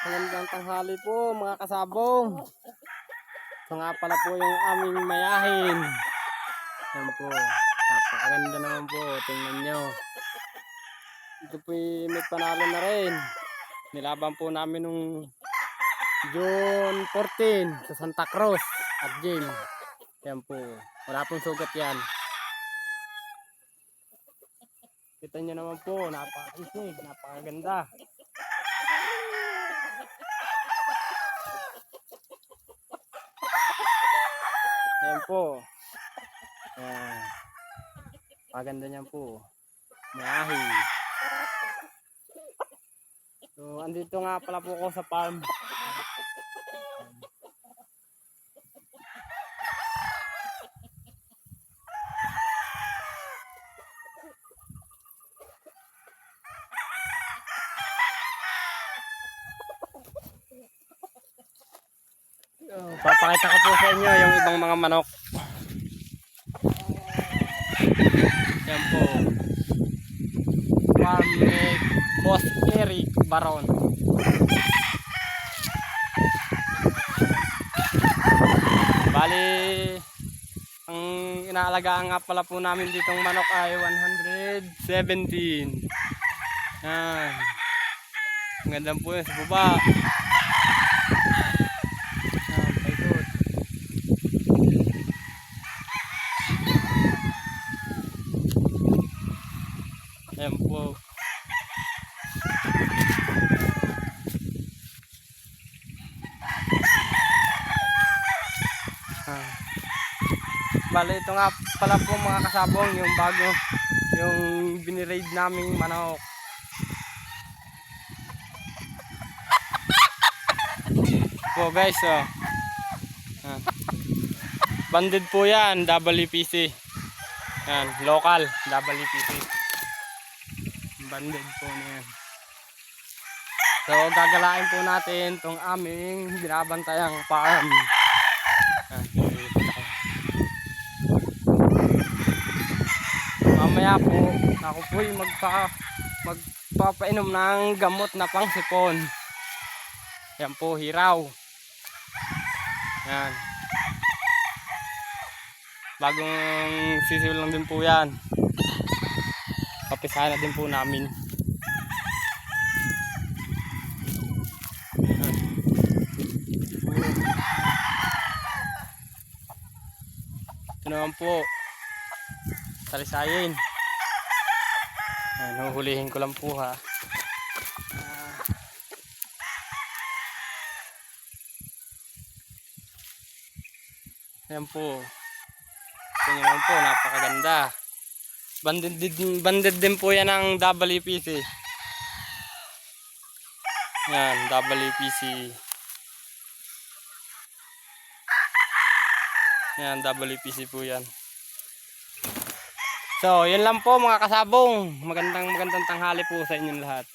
Magandang tanghali po mga kasabong. Ito nga pala po yung aming mayahin. Yan po. Napakaganda naman po. Tingnan nyo. Ito po may panalo na rin. Nilaban po namin nung June 14 sa Santa Cruz at Jim. Yan po. Wala pong sugat yan. Kita nyo naman po. Napakisig. Napakaganda. Ayan po. Ayan. Maganda niyan po. Mayahi. So, andito nga pala po ako sa farm. Papakita ko po sa inyo yung ibang mga manok. Yan po. Farm ni Boss Eric Baron. Bali, ang inaalagaan nga pala po namin ditong manok ay 117. Yan. Ang ganda po yun sa baba. Yan, paikot. Yan po. Bale, ito nga pala po mga kasabong yung bago yung biniraid naming manok. Po guys, oh. Banded po yan, WPC. Yan, local WPC. Banded po na yan. So gagalain po natin tong aming binabantayang farm. Mamaya po ako po yung magpapainom ng gamot na pangsipon. Yan po, hiraw. Yan. Bagong sisil lang din po yan. Papisahan na din po namin. Ito naman po. Salisayin. Huhulihin ko lang po ha. Ayan po. Tingnan naman po, napakaganda. Banded din po yan ng WPC. Yan, WPC. Yan, WPC po yan. So, yun lang po mga kasabong. Magandang tanghali po sa inyong lahat.